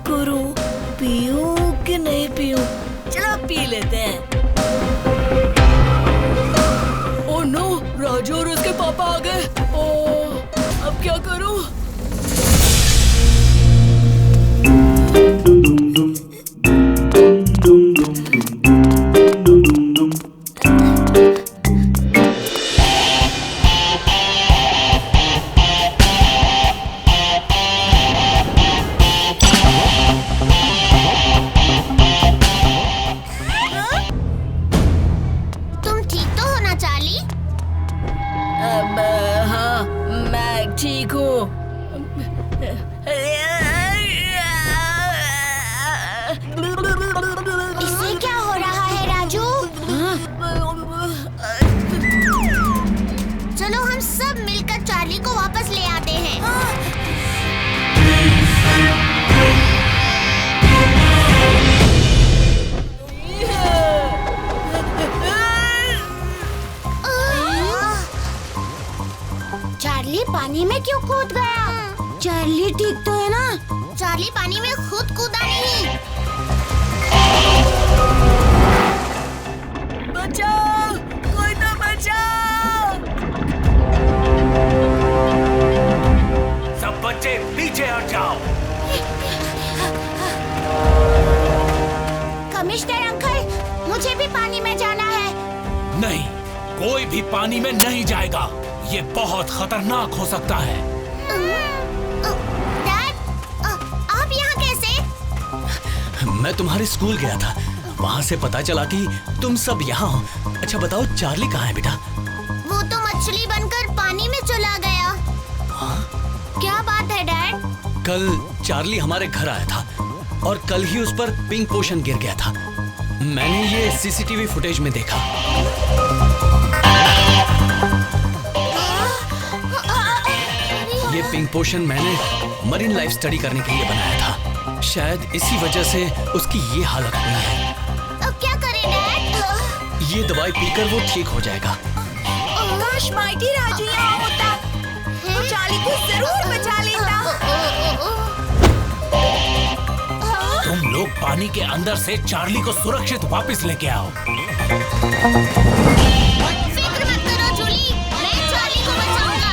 करूं, पीऊं कि नहीं पीऊं? चलो पी लेते हैं। ओह नो, राजू और उसके पापा आ गए। ओह, अब क्या करूं? हाँ, मैं ठीक हूँ। इसे क्या हो रहा है राजू? चलो हम सब मिलकर चार्ली को वापस ले आते हैं। चार्ली पानी में क्यों कूद गया? चार्ली ठीक तो है ना? चार्ली पानी में खुद कूदा नहीं। बचाओ, कोई तो बचाओ। सब बच्चे पीछे हट जाओ। कमिश्नर अंकल, मुझे भी पानी में जाना है। नहीं, कोई भी पानी में नहीं जाएगा। ये बहुत खतरनाक हो सकता है। डैड, आप यहाँ कैसे? मैं तुम्हारे स्कूल गया था, वहाँ से पता चला कि तुम सब यहाँ हो। अच्छा बताओ, चार्ली कहाँ है बेटा? वो तो मछली बनकर पानी में चला गया। क्या बात है डैड? कल चार्ली हमारे घर आया था और कल ही उस पर पिंक पोशन गिर गया था। मैंने ये सीसीटीवी फुटेज में देखा। ये पिंक पोशन मैंने मरीन लाइफ स्टडी करने के लिए बनाया था। शायद इसी वजह से उसकी ये हालत हुई है। अब क्या करें डैड? ये दवाई पीकर वो ठीक हो जाएगा। काश माइटी राजू यहाँ होता, तो चार्ली को जरूर बचा लेता। तुम लोग पानी के अंदर से चार्ली को सुरक्षित वापस लेके आओ। फिक्र मत करो जूली, मैं चार्ली को बचाऊंगा।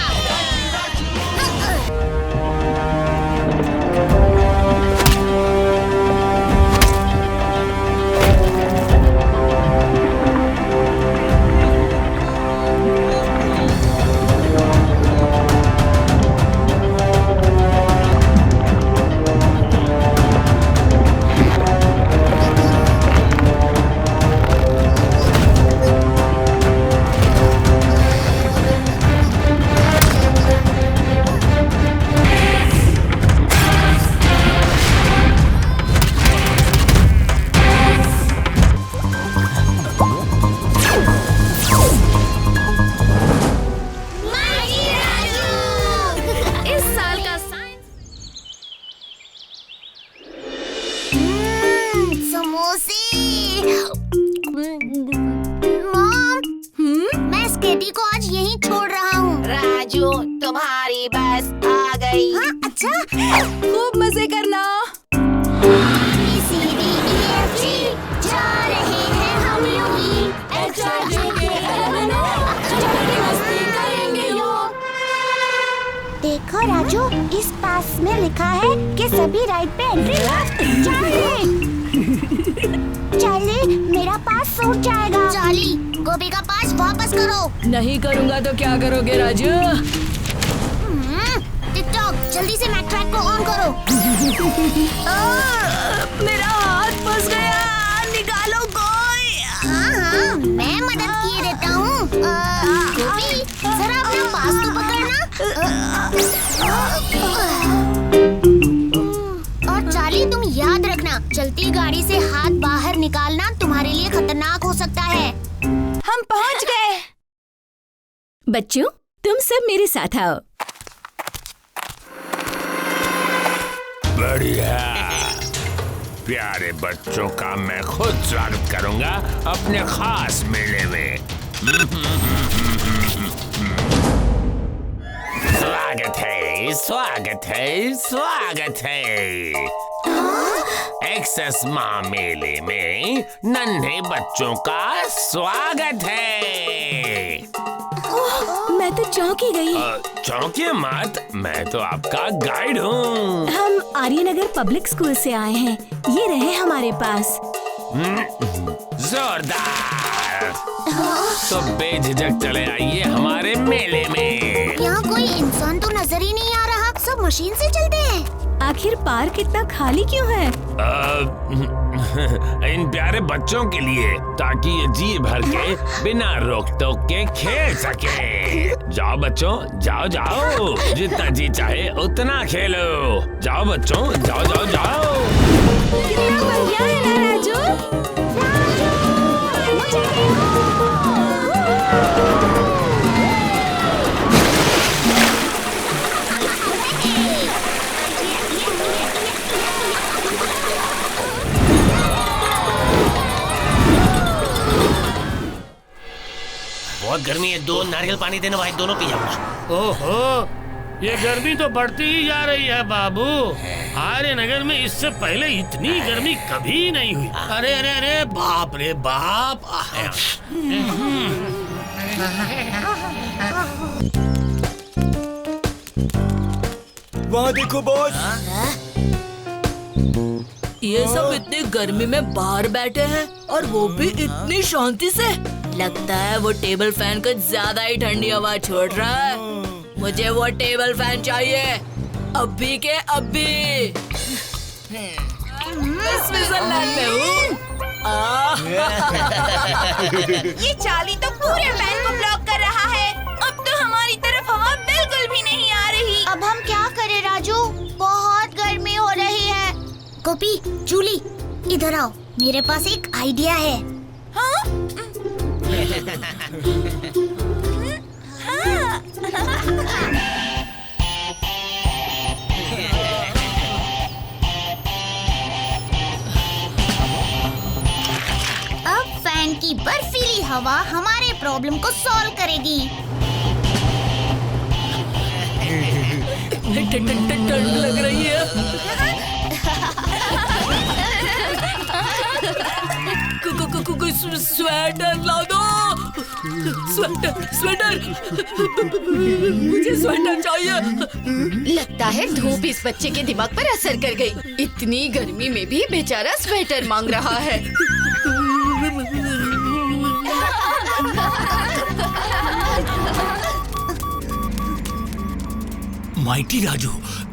मैं स्केटी को आज यहीं छोड़ रहा हूँ। राजू, तुम्हारी बस आ गई। हाँ, अच्छा। खूब मजे करना। जा रहे हैं हम यूं देखो राजू, इस पास में लिखा है कि सभी राइड पे एंट्री। चार्ली, मेरा पास सूट जाएगा। चार्ली, गोभी का पास वापस करो। नहीं करूँगा तो क्या करोगे राजू? टिकटॉक, जल्दी से मैक ट्रैक को ऑन करो। मेरा हाथ फंस गया, निकालो कोई। हाँ, मैं मदद किए देता हूँ। गोभी, जरा अपना पास तो पकड़ना। और चार्ली, तुम याद रखना, चलती गाड़ी से हाथ बाहर निकालना तुम्हारे लिए खतरनाक हो सकता है। हम पहुँच गए। बच्चों, तुम सब मेरे साथ आओ। बढ़िया। प्यारे बच्चों का मैं खुद स्वागत करूंगा अपने खास मेले में। स्वागत है, स्वागत है, स्वागत है। एक्सेसमा मेले में नन्हे बच्चों का स्वागत है। मैं तो चौंकी गई। चौंकिए मत, मैं तो आपका गाइड हूँ। हम आर्यनगर पब्लिक स्कूल से आए हैं। ये रहे हमारे पास। जोरदार। तो बेझिझक चले आइए हमारे मेले में। यहाँ कोई इंसान तो नजर ही नहीं आ रहा, सब मशीन से चलते हैं। आखिर पार्क इतना खाली क्यों है? इन प्यारे बच्चों के लिए, ताकि ये जी भर के बिना रोक टोक के खेल सके। जाओ बच्चों, जाओ जाओ, जितना जी चाहे उतना खेलो। जाओ बच्चों, जाओ जाओ जाओ। कितना बढ़िया है ना राजू? बहुत गर्मी है, 2 नारियल पानी देना भाई, दोनों पी जाऊंगा। ओहो, ये गर्मी तो बढ़ती ही जा रही है बाबू। आर्यनगर में इससे पहले इतनी गर्मी कभी नहीं हुई। अरे अरे अरे बाप रे बाप। वहाँ देखो बॉस। ये सब इतनी गर्मी में बाहर बैठे हैं और वो भी इतनी शांति से। लगता है वो टेबल फैन कुछ ज्यादा ही ठंडी हवा छोड़ रहा है। मुझे वो टेबल फैन चाहिए, अभी के अभी। मैं स्विट्जरलैंड में हूँ। ये चाली तो पूरे फैन को ब्लॉक कर रहा है। अब तो हमारी तरफ हवा बिल्कुल भी नहीं आ रही। अब हम क्या करें राजू, बहुत गर्मी हो रही है। गोपी, जूली, इधर आओ, मेरे पास एक आइडिया है। हाँ? अब फैन की बर्फीली हवा हमारे प्रॉब्लम को सॉल्व करेगी। ठंड लग रही है। स्वेटर ला दो। स्वेटर मुझे स्वेटर चाहिए। लगता है धूप इस बच्चे के दिमाग पर असर कर गई। इतनी गर्मी में भी बेचारा स्वेटर मांग रहा है। माइटी राजू,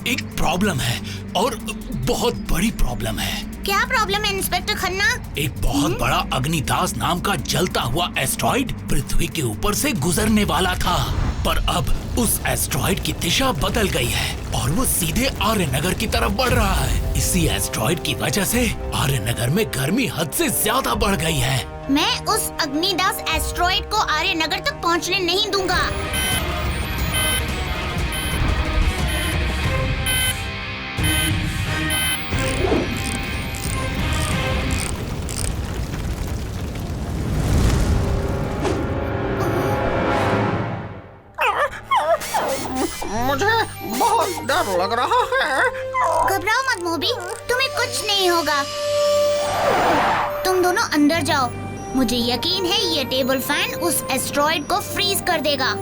एक प्रॉब्लम है और बहुत बड़ी प्रॉब्लम है। क्या प्रॉब्लम है इंस्पेक्टर खन्ना? एक बहुत बड़ा अग्निदास नाम का जलता हुआ एस्ट्रॉइड पृथ्वी के ऊपर से गुजरने वाला था, पर अब उस एस्ट्रॉइड की दिशा बदल गई है और वो सीधे आर्यनगर की तरफ बढ़ रहा है। इसी एस्ट्रॉइड की वजह से आर्यनगर में गर्मी हद से ज्यादा बढ़ गई है। मैं उस अग्निदास एस्ट्रॉइड को आर्यनगर तक पहुंचने नहीं दूंगा। मुझे बहुत डर लग रहा है। घबराओ मत मोबी, तुम्हें कुछ नहीं होगा। तुम दोनों अंदर जाओ, मुझे यकीन है ये टेबल फैन उस एस्ट्रॉइड को फ्रीज कर देगा।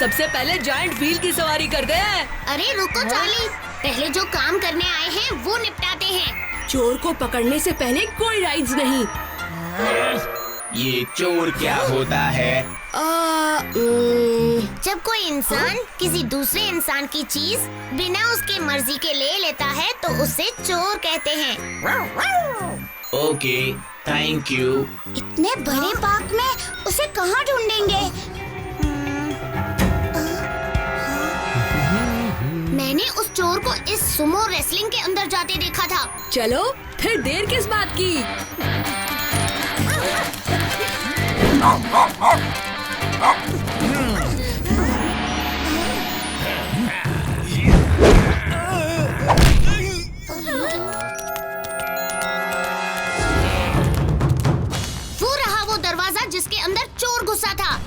सबसे पहले जायंट व्हील की सवारी करते हैं। अरे रुको चार्ली, पहले जो काम करने आए हैं वो निपटाते हैं। चोर को पकड़ने से पहले कोई राइड्स नहीं। ये चोर क्या होता है? जब कोई इंसान किसी दूसरे इंसान की चीज बिना उसके मर्जी के ले लेता है तो उसे चोर कहते हैं। Okay, thank you. इतने बड़े पार्क में उसे कहाँ ढूंढेंगे? मैंने उस चोर को इस सुमो रेसलिंग के अंदर जाते देखा था। चलो फिर देर किस बात की? वो रहा वो दरवाजा जिसके अंदर चोर घुसा था।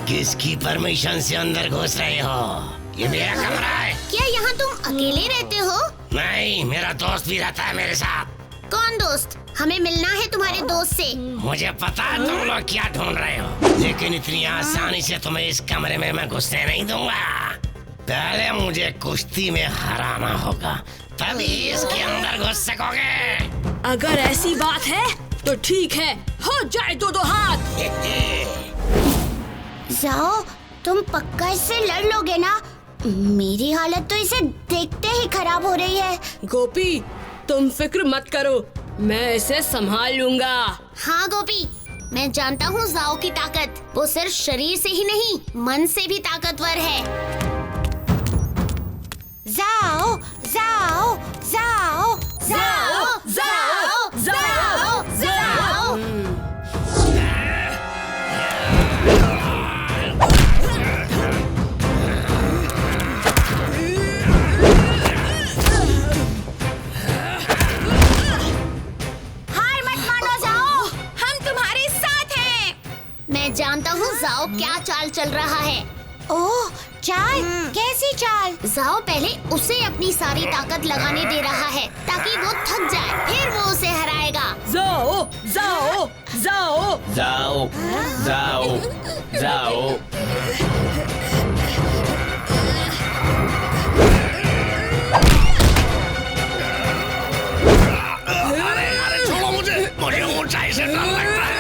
किसकी परमिशन से अंदर घुस रहे हो? ये मेरा कमरा है। क्या यहाँ तुम अकेले रहते हो? नहीं, मेरा दोस्त भी रहता है मेरे साथ। कौन दोस्त? हमें मिलना है तुम्हारे दोस्त से। मुझे पता है तुम लोग क्या ढूंढ रहे हो, लेकिन इतनी आसानी से तुम्हें इस कमरे में मैं घुसने नहीं दूंगा। पहले मुझे कुश्ती में हराना होगा, तभी इसके अंदर घुस सकोगे। अगर ऐसी बात है तो ठीक है, हो जाए दो हाथ। जाओ, तुम पक्का इससे लड़ लोगे ना? मेरी हालत तो इसे देखते ही खराब हो रही है। गोपी, तुम फिक्र मत करो, मैं इसे संभाल लूंगा। हाँ गोपी, मैं जानता हूँ जाओ की ताकत। वो सिर्फ शरीर से ही नहीं, मन से भी ताकतवर है। जाओ, जाओ, जाओ, जाओ, जाओ, जाओ, जाओ। हार मत मानो जाओ, हम तुम्हारे साथ हैं। मैं जानता हूँ जाओ क्या चाल चल रहा है। ओह, चाल? कैसी चाल? जाओ पहले उसे अपनी सारी ताकत लगाने दे रहा है ताकि वो थक जाए, फिर वो उसे हराएगा। जाओ, जाओ, जाओ, जाओ, जाओ, जाओ। अरे छोड़ो मुझे, मुझे ऊंचाई से डर लगता है।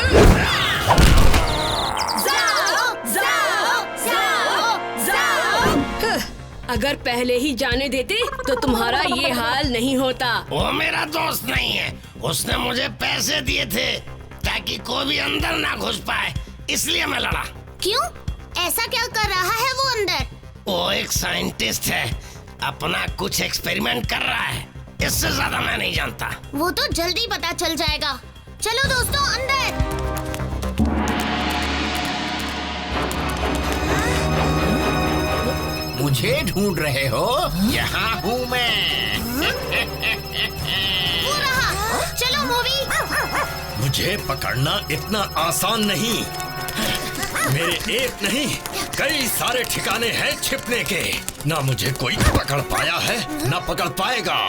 अगर पहले ही जाने देते तो तुम्हारा ये हाल नहीं होता। वो मेरा दोस्त नहीं है, उसने मुझे पैसे दिए थे ताकि कोई भी अंदर ना घुस पाए, इसलिए मैं लड़ा। क्यों? ऐसा क्या कर रहा है वो अंदर? वो एक साइंटिस्ट है, अपना कुछ एक्सपेरिमेंट कर रहा है, इससे ज्यादा मैं नहीं जानता। वो तो जल्दी पता चल जाएगा। चलो दोस्तों अंदर। मुझे ढूंढ रहे हो? यहाँ हूँ मैं। वो रहा, चलो मूवी। मुझे पकड़ना इतना आसान नहीं। मेरे एक नहीं, कई सारे ठिकाने हैं छिपने के। ना मुझे कोई पकड़ पाया है, ना पकड़ पाएगा।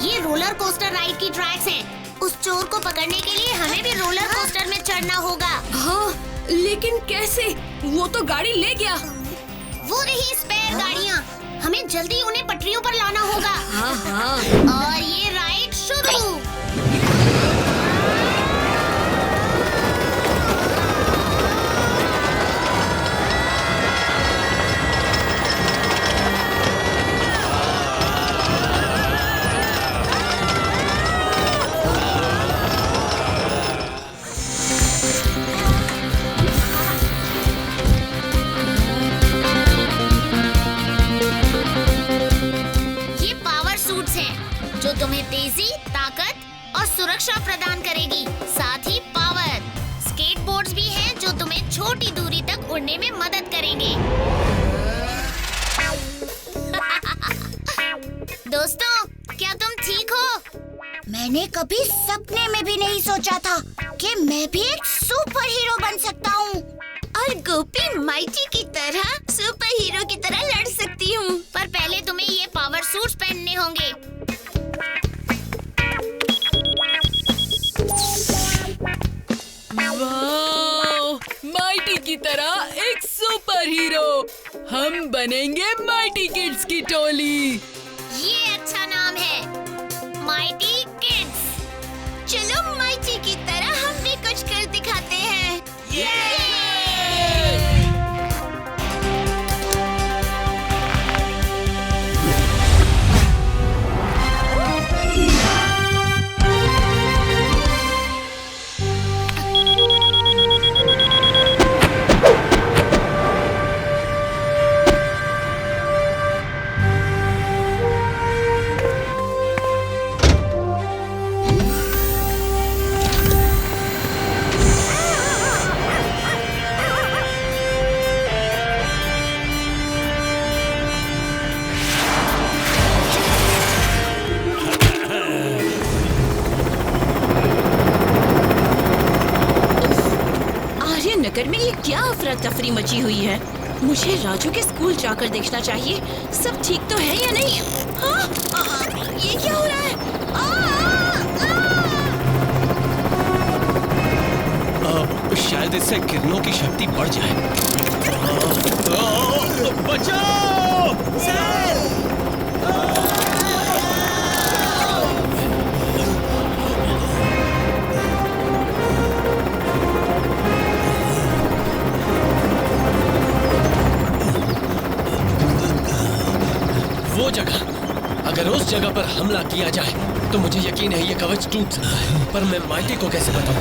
ये रोलर कोस्टर राइड की ट्रैक्स हैं। उस चोर को पकड़ने के लिए हमें भी रोलर कोस्टर में चढ़ना होगा। हाँ, लेकिन कैसे? वो तो गाड़ी ले गया। वो रही स्पेयर गाड़ियाँ, हमें जल्दी उन्हें पटरियों पर लाना होगा। हाँ हाँ। और ये राइड शुरू। जो तुम्हें तेजी, ताकत और सुरक्षा प्रदान करेगी, साथ ही पावर। स्केटबोर्ड्स भी हैं जो तुम्हें छोटी दूरी तक उड़ने में मदद करेंगे। दोस्तों, क्या तुम ठीक हो? मैंने कभी सपने में भी नहीं सोचा था कि मैं भी एक सुपर हीरो बन सकता हूँ और गोपी माइटी की तरह सुपर हीरो की तरह लड़ सकती हूँ। पर पहले तुम्हें ये पावर सूट्स पहनने होंगे। हम बनेंगे माइटी किड्स की टोली। ये अच्छा नाम है, माइटी किड्स। चलो माइटी की तरह हम भी कुछ कर दिखाते हैं। नगर में ये क्या अफरा तफरी मची हुई है। मुझे राजू के स्कूल जाकर देखना चाहिए, सब ठीक तो है या नहीं। हाँ, ये क्या हो रहा है? शायद इससे किरणों की शक्ति बढ़ जाए। बचाओ! सर! वो जगह, अगर उस जगह पर हमला किया जाए तो मुझे यकीन है ये कवच टूट सकता है, पर मैं माइटी को कैसे बताऊं?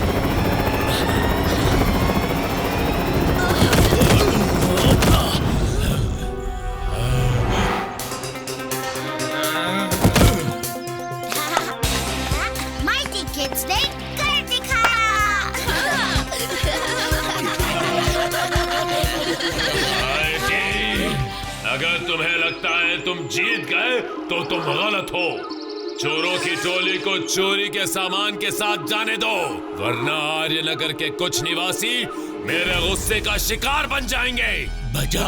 माइटी किड्स ने कर दिखाया। अगर तुम्हें लगता है तुम जीत गए तो तुम गलत हो। चोरों की टोली को चोरी के सामान के साथ जाने दो, वरना आर्यनगर के कुछ निवासी मेरे गुस्से का शिकार बन जाएंगे। बचाओ!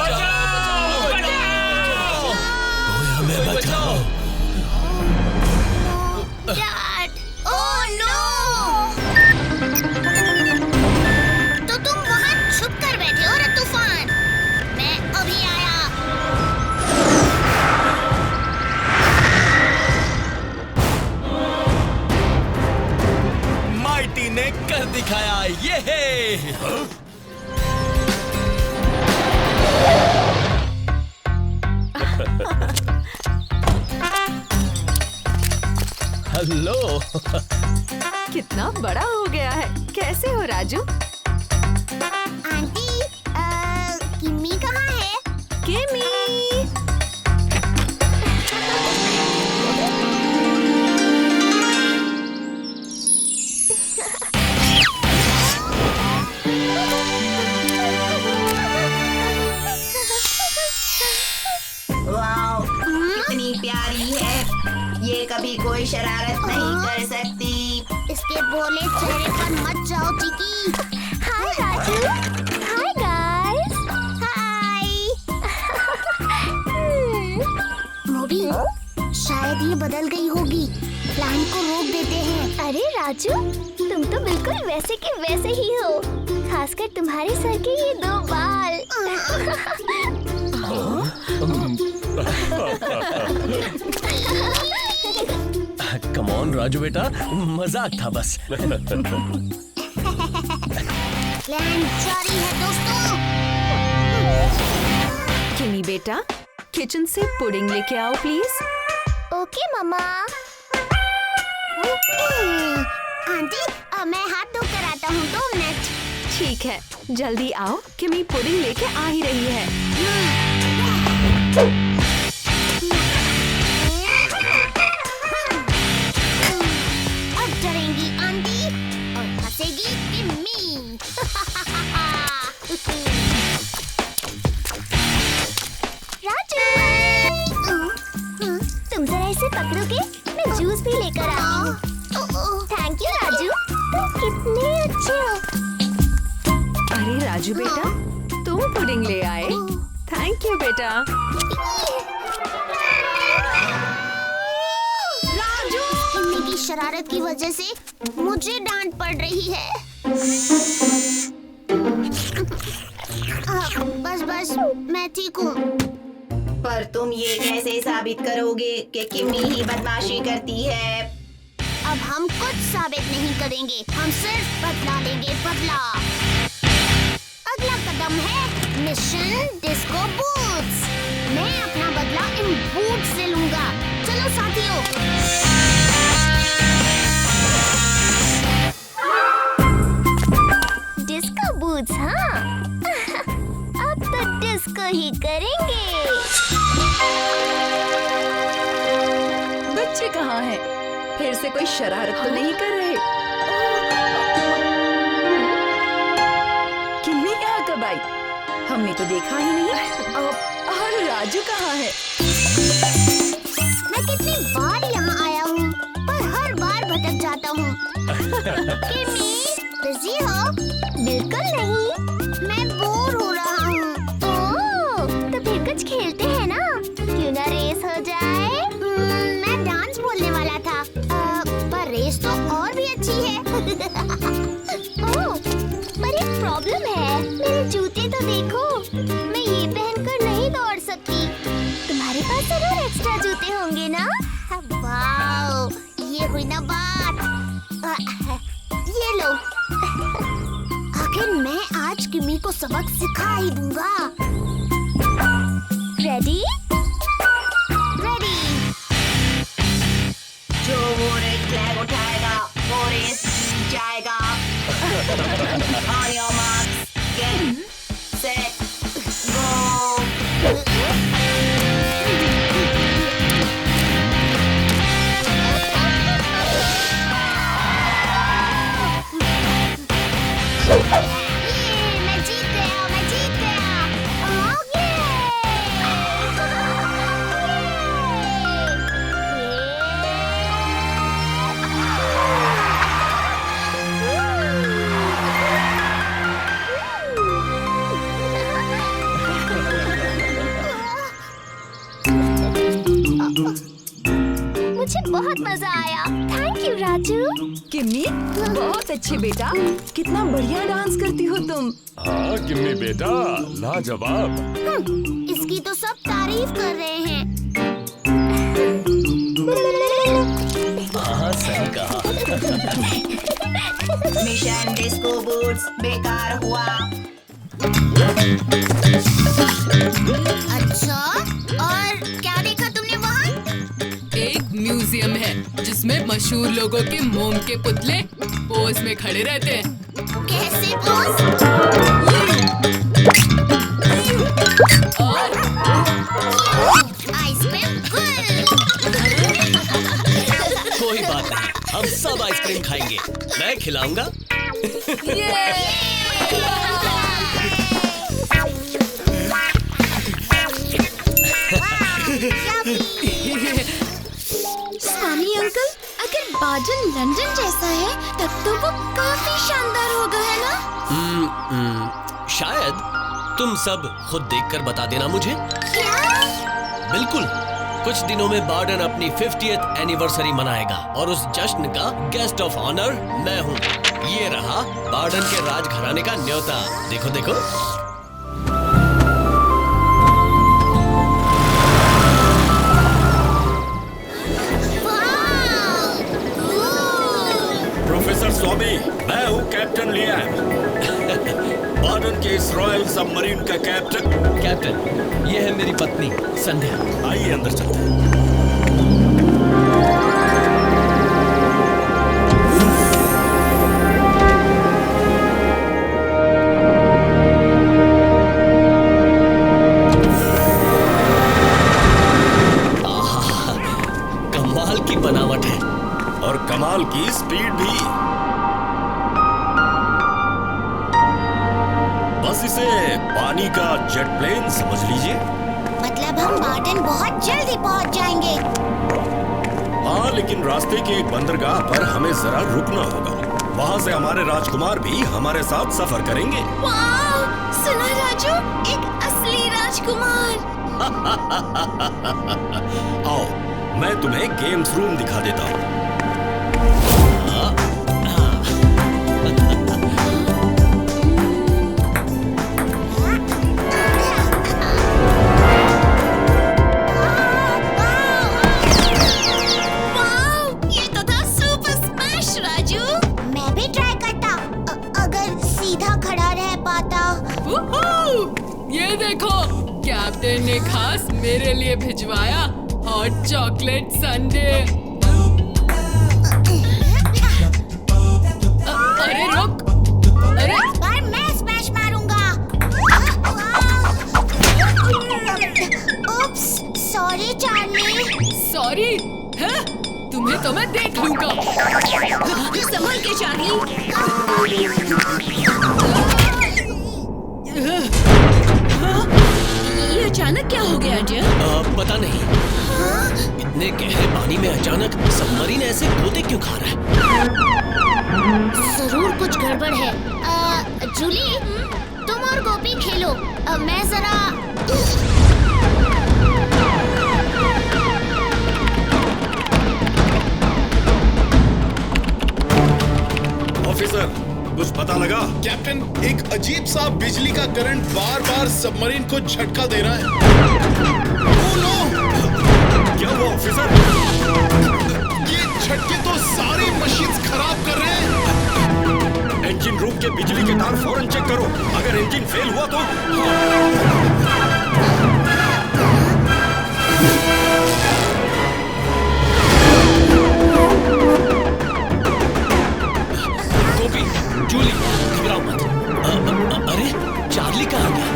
कोई हमें बचाओ! Dad, oh no! तो तुम वहाँ छुप कर बैठे हो रे तूफान। मैं अभी आया। माइटी ने कर दिखाया, ये है। हेलो। कितना बड़ा हो गया है। कैसे हो राजू? आंटी, किम्मी कहाँ है? किमी। वाओ, कितनी प्यारी है। ये कभी कोई शरारत नहीं कर सकती। इसके भोले चेहरे पर मत जाओ चिकी। हाय राजू। Hi guys. हाय। मोबी, शायद ये बदल गई होगी। प्लान को रोक देते हैं। अरे राजू, तुम तो बिल्कुल वैसे के वैसे ही हो, खासकर तुम्हारे सर के ये दो बाल। कम ऑन राजू बेटा, मजाक था बस। प्लान जारी है दोस्तों। किमी बेटा, किचन से पुडिंग लेके आओ प्लीज। Okay mamma. आंटी, मैं हाथ धो कर आता हूँ, 2 मिनट। ठीक है, जल्दी आओ, किमी पुडिंग लेके आ ही रही है। अब डरेंगी आंटी और हंसेगी किम्मी। राजू, तुम जरा इसे पकड़ोगे? मैं जूस भी लेकर आती हूँ। थैंक यू राजू, तुम कितने अच्छे हो। अरे राजू बेटा, तुम पुडिंग ले आए। थैंक यू बेटा। राजू, किम्मी की शरारत की वजह से मुझे डांट पड़ रही है। बस बस मैं ठीक हूँ। पर तुम ये कैसे साबित करोगे कि किम्मी ही बदमाशी करती है? अब हम कुछ साबित नहीं करेंगे, हम सिर्फ बदला लेंगे बदला। अगला कदम है मिशन डिस्को बूट्स। मैं अपना बदला इन बूट्स से लूंगा। चलो साथियों। डिस्को बूट्स, हाँ। अब तो डिस्को ही करेंगे। बच्चे कहाँ हैं? फिर से कोई शरारत तो नहीं कर रहे? किम्मी यहाँ कब आई? हमने तो देखा ही नहीं। और राजू कहाँ है? मैं कितनी बार यहाँ आया हूँ, पर हर बार भटक जाता हूँ। किम्मी, बिजी हो? बिल्कुल नहीं, मैं बोर हो रहा हूँ। ओह, तो फिर कुछ खेलते हैं ना? क्यों ना रेस हो जाए? मैं डांस बोलने वाला था, पर रेस तो और भी अच्छी है। ओह, पर एक प्रॉब्लम है, मेरे जूते तो देखो, मैं ये पहनकर नहीं दौड़ सकती। तुम्हारे पास जरूर एक्स्ट्रा जूते होंगे ना? वाओ, ये हुई ना बात। ये लो। आखिर मैं आज किम्मी को सबक सिखा ही दूंगा। रेडी? रेडी। जो वो रेड फ्लैग उठाएगा वो रेस जाएगा। On your marks, get set, go. मैं जीत गया, मैं जीत गया। मुझे बहुत मजा आया। Thank you Raju. किम्मी, बहुत अच्छे बेटा। कितना बढ़िया डांस करती हो तुम। हाँ किम्मी बेटा, लाजवाब। इसकी तो सब तारीफ कर रहे हैं। हाँ सही कहा। मिशन डिस्को बूट्स बेकार हुआ। अच्छा, और क्या देखा तुमने वहाँ? एक म्यूजियम है जिसमें मशहूर लोगों के मोम के पुतले पोज में खड़े रहते हैं। कैसे पोज? आइसक्रीम कोई बात नहीं, हम सब आइसक्रीम खाएंगे। मैं खिलाऊंगा। स्वामी अंकल, अगर बादल लंदन जैसा है तब तो वो काफी शानदार होगा, है ना? शायद तुम सब खुद देखकर बता देना मुझे। क्या? बिल्कुल, कुछ दिनों में बार्डन अपनी 50th एनिवर्सरी मनाएगा और उस जश्न का गेस्ट ऑफ ऑनर मैं हूँ। ये रहा बार्डन के राजघराने का न्योता। देखो देखो। प्रोफेसर स्वामी, मैं हूँ कैप्टन लियाम। बार्डन के इस रॉयल सबमरीन का कैप्टन। कैप्टन, ये है मेरी पत्नी संध्या। आइए अंदर चलते हैं। कमाल की बनावट है और कमाल की स्पीड भी। बस इसे पानी का जेट प्लेन समझ लीजिए। मतलब हम बार्डन बहुत जल्दी पहुंच जाएंगे। हाँ, लेकिन रास्ते के एक बंदरगाह पर हमें जरा रुकना होगा। वहाँ से हमारे राजकुमार भी हमारे साथ सफर करेंगे। वाह, सुना राजू, एक असली राजकुमार। आओ, मैं तुम्हें गेम्स रूम दिखा देता हूँ। देखो, कैप्टन ने खास मेरे लिए भिजवाया हॉट चॉकलेट संडे। अरे रुक, अरे पर मैं स्मैश मारूंगा। उप्स, सॉरी चार्ली। सॉरी है? तुम्हें तो मैं देख लूंगा। संभल के चार्ली। ये अचानक क्या हो गया जय? पता नहीं। इतने गहरे पानी में अचानक सबमरीन ऐसे गोते क्यों खा रहा है? जरूर कुछ गड़बड़ है। जूली, तुम और गोपी खेलो। मैं जरा ऑफिसर, कुछ पता लगा? कैप्टन, एक अजीब सा बिजली का करंट बार बार सबमरीन को झटका दे रहा है। Oh no! क्या हुआ ऑफिसर? ये झटके तो सारी मशीन्स खराब कर रहे हैं। इंजन रूम के बिजली के तार फौरन चेक करो। अगर इंजन फेल हुआ तो गोपी, जूली, घबराओ मत। अरे चार्ली कहाँ गया?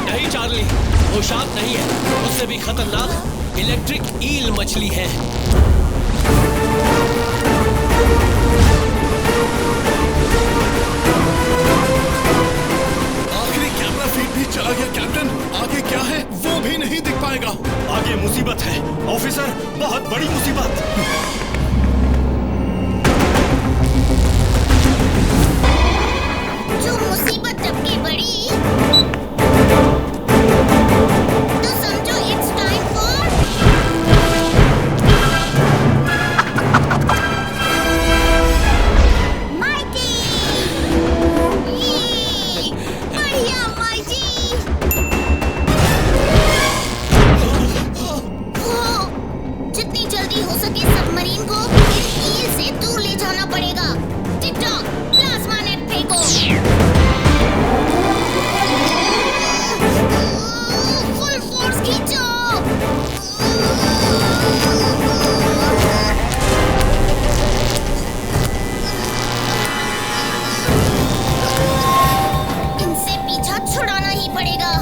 नहीं चार्ली, वो शार्क नहीं है, उससे भी खतरनाक इलेक्ट्रिक ईल मछली है। आखिरी कैमरा फीड भी चला गया कैप्टन। आगे क्या है वो भी नहीं दिख पाएगा। आगे मुसीबत है ऑफिसर, बहुत बड़ी मुसीबत। जो मुसीबत टपके बड़ी, तो समझो इट्स टाइम फॉर माइटी। बढ़िया माइटी। जितनी जल्दी हो सके सबमरीन को इस ईल से दूर ले जाना पड़ेगा। टिक-टॉक, प्लाज्मा नेट फेंको। फुल फोर्स खींचो। इनसे पीछा छुड़ाना ही पड़ेगा।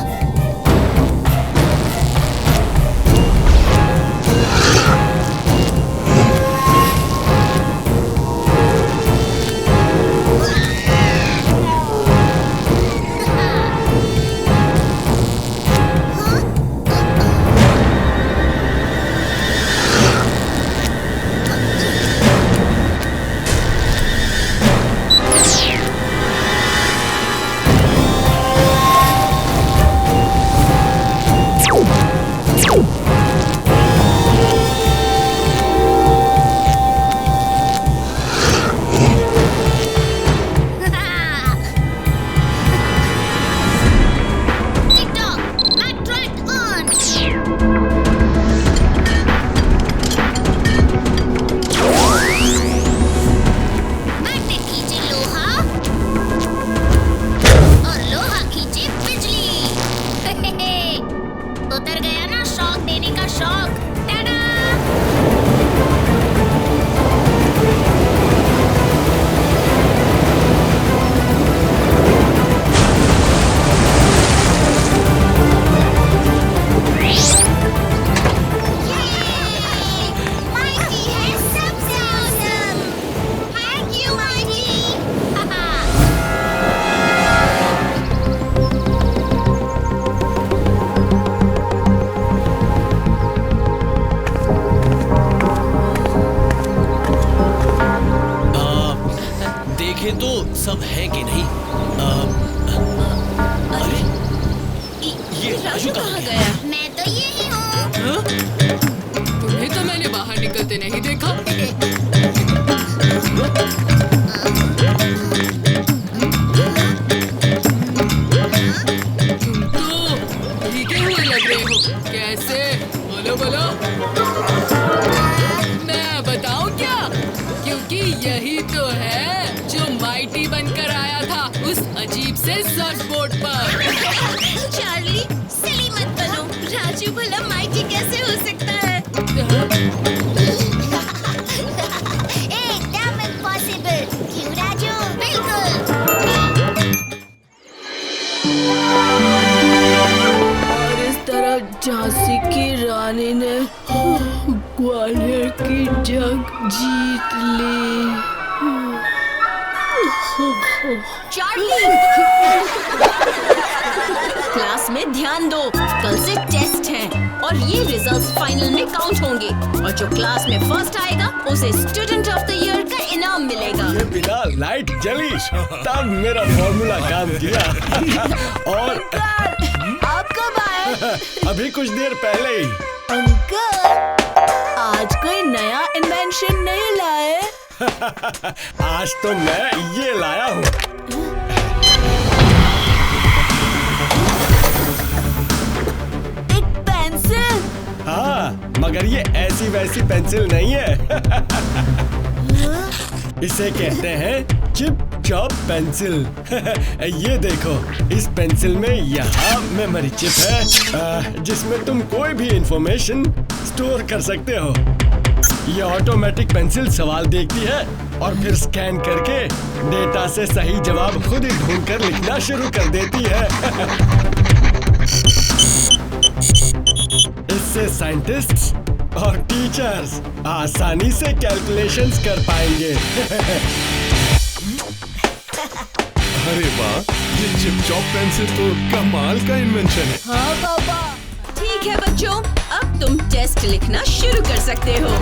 सब है कि नहीं? अरे ये राजू कहाँ गया? मैं तो यही हूँ। तुम्हें तो मैंने बाहर निकलते नहीं देखा। तुम तो भीगे हुए लग रहे हो। कैसे? बोलो बोलो। मैं उस अजीब से सर्फ बोर्ड पर। चार्ली सिली मत बनो। राजू भला माइटी कैसे हो सकता है? एकदम इम्पॉसिबल। क्यों राजू? बिल्कुल। और इस तरह झांसी की रानी ने ग्वालियर की जंग जीत ली। चार्ली क्लास में ध्यान दो। कल से टेस्ट हैं और ये रिजल्ट्स फाइनल में काउंट होंगे और जो क्लास में फर्स्ट आएगा उसे स्टूडेंट ऑफ द ईयर का इनाम मिलेगा। ये बिना लाइट जली तब मेरा फॉर्मूला काम किया। और आप कब आए? अभी कुछ देर पहले ही। अंकल आज कोई नया इन्वेंशन नहीं लाए? आज तो मैं ये लाया हूँ। एक पेंसिल? हाँ, मगर ये ऐसी वैसी पेंसिल नहीं है। इसे कहते हैं चिप चॉप पेंसिल। ये देखो, इस पेंसिल में यहाँ मेमोरी चिप है जिसमें तुम कोई भी इंफॉर्मेशन स्टोर कर सकते हो। ये ऑटोमेटिक पेंसिल सवाल देखती है और फिर स्कैन करके डेटा से सही जवाब खुद ही ढूंढकर लिखना शुरू कर देती है। इससे साइंटिस्ट्स और टीचर्स आसानी से कैलकुलेशंस कर पाएंगे। अरे वाह, ये चिप चॉप पेंसिल तो कमाल का इन्वेंशन है। हाँ पापा। ठीक है बच्चों, अब तुम टेस्ट लिखना शुरू कर सकते हो।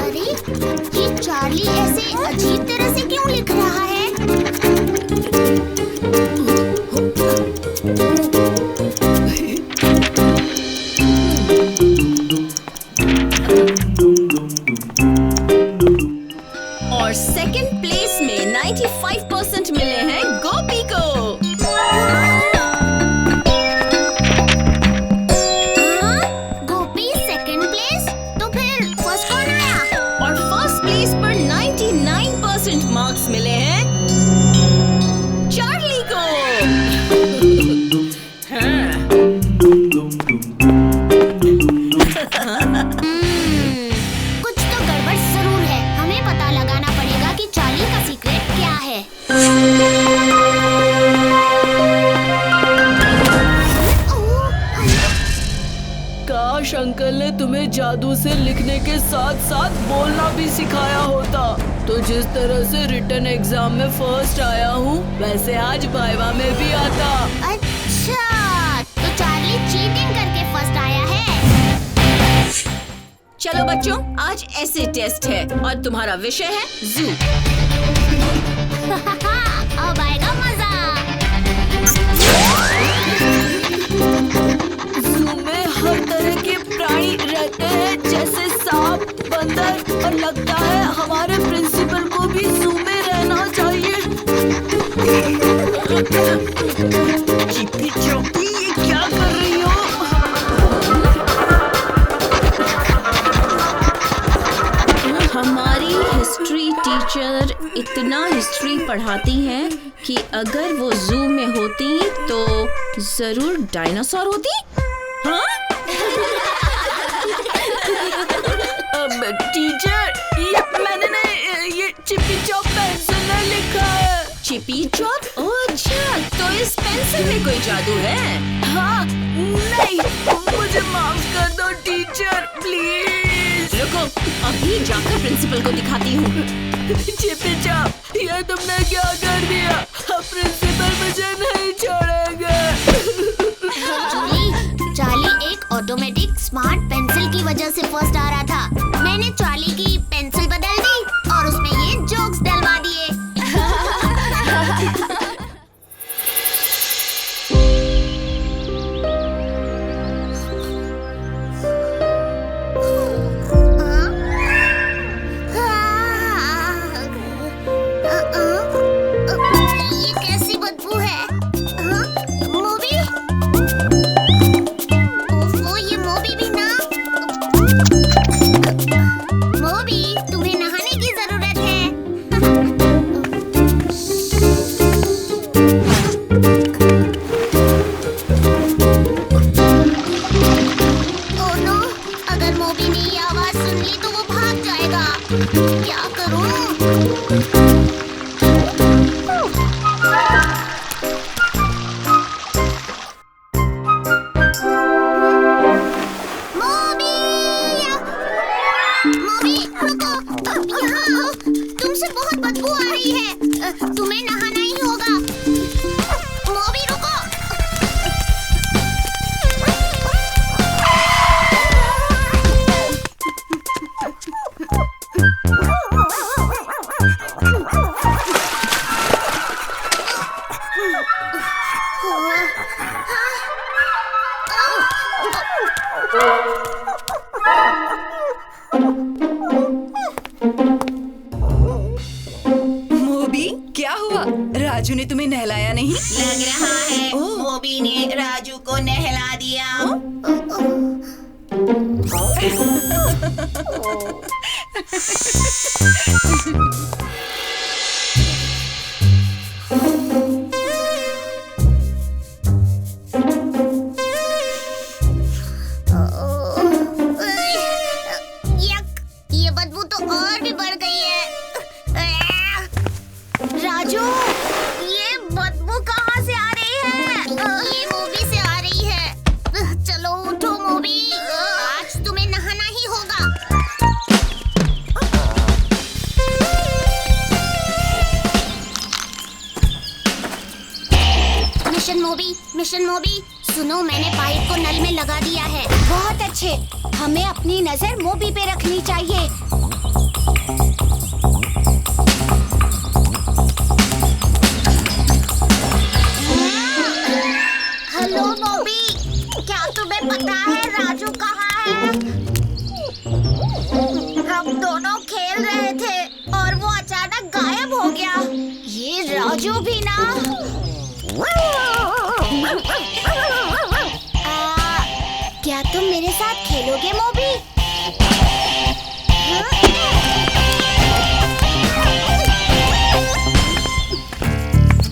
अरे ये चार्ली ऐसे अजीब तरह से क्यों लिख रहा है? और सेकंड प्लेस में 95% मिले हैं गोपी को। गोपी सेकंड प्लेस? तो फिर फर्स्ट कौन आया? और फर्स्ट प्लेस पर 99% मार्क्स मिले हैं चार्ली को। कुछ तो गड़बड़ जरूर है। हमें पता लगाना पड़ेगा कि चार्ली का सीक्रेट क्या है। काश अंकल ने तुम्हें जादू से लिखने के साथ साथ बोलना भी सिखाया होता। तो जिस तरह से रिटन एग्जाम में फर्स्ट आया हूँ वैसे आज वाइवा में भी आता। अच्छा, तो चार्ली चीटिंग करके फर्स्ट आया है। चलो बच्चों, आज ऐसे टेस्ट है और तुम्हारा विषय है जू। अब आएगा मजा। जू में हर तरह के प्राणी रहते हैं जैसे सांप, बंदर और लगता है हमारे प्रिंसिपल को भी जू में रहना चाहिए। चिप्पी चौकी, ये क्या कर रही हो? हमारी हिस्ट्री टीचर इतना हिस्ट्री पढ़ाती हैं कि अगर वो जू में होती तो जरूर डायनासोर होती। हाँ? टीचर, ये मैंने ये चिप्पी चॉप पेंसिल ने लिखा है। चिप्पी चॉप? ओह अच्छा, तो इस पेंसिल में कोई जादू है? हाँ, नहीं, मुझे माफ कर दो टीचर, प्लीज। रुको, अभी जाकर प्रिंसिपल को दिखाती हूँ। चिप्पी चॉप, ये तुमने क्या कर दिया? प्रिंसिपल मुझे नहीं छोड़ेगा। जूली, चार्ली एक ऑटोमेटिक स्मार्ट पेंसिल की वजह से फर्स्ट आ रहा था। मैंने चार्ली की पेंसिल बदल दी और उसमें ये जोक्स डलवा दिए। ये कैसी बदबू है? मूवी? क्या करूं? मोबी, रुको, यहाँ आओ। तुमसे बहुत बदबू आ रही है। तुम्हें नहाना ही होगा। मोबी, रुको। मोबी, क्या हुआ? राजू ने तुम्हें नहलाया नहीं? लग रहा है मोबी ने राजू को नहला दिया। यक, ये बदबू तो और भी बढ़ गई है। राजू, ये बदबू कहाँ से आ रही है? ये मोबी से आ रही है। चलो उठो मोबी, आज तुम्हें नहाना ही होगा। मिशन मोबी, सुनो, मैंने पाइप को नल में लगा दिया है। बहुत अच्छे, हमें अपनी नजर मोबी पे रखनी चाहिए। हेलो मोबी, क्या तुम्हें पता है राजू कहाँ है? हम दोनों खेल रहे थे और वो अचानक गायब हो गया। ये राजू भी ना। क्या तुम मेरे साथ खेलोगे मोबी?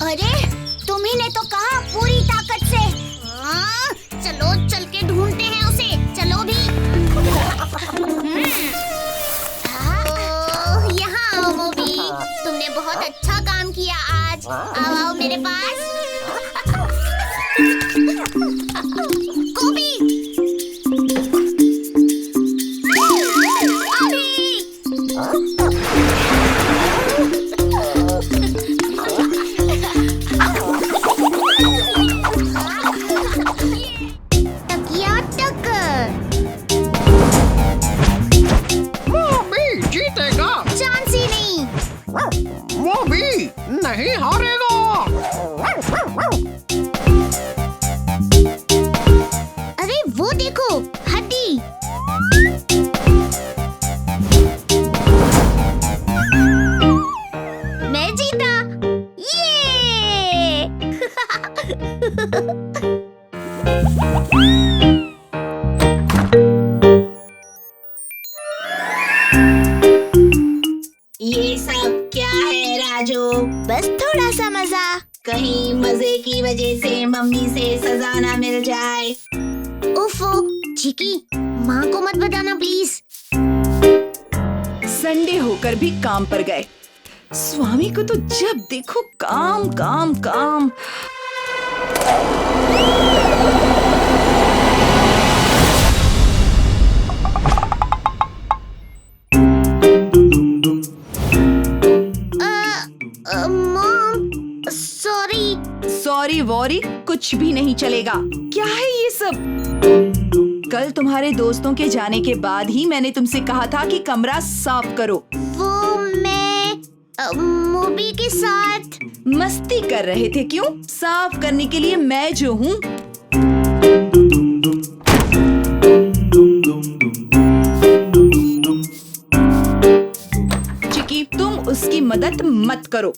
अरे, तुम्ही ने तो कहा पूरी ताकत से। चलो चल के ढूंढते हैं उसे। चलो भी। यहाँ आओ मोबी, तुमने बहुत अच्छा काम किया आज। आओ आओ मेरे पास। गोभी, तकिया टक्कर। मोबी जीतेगा। चांस ही नहीं। मोबी नहीं हारेगा। अरे वो देखो, हड्डी। मैं जीता। ये ये सब क्या है राजू? बस थोड़ा सा मजा। कहीं मजे की वजह से मम्मी से सजा ना मिल जाए। उफ़ो, चिकी, माँ को मत बताना प्लीज। संडे होकर भी काम पर गए। स्वामी को तो जब देखो काम काम काम। Mom, sorry. सॉरी वॉरी कुछ भी नहीं चलेगा। क्या है ये सब? कल तुम्हारे दोस्तों के जाने के बाद ही मैंने तुमसे कहा था कि कमरा साफ करो। वो मैं मोबी के साथ मस्ती कर रहे थे। क्यों? साफ करने के लिए मैं जो हूँ। चिकी, तुम उसकी मदद मत करो।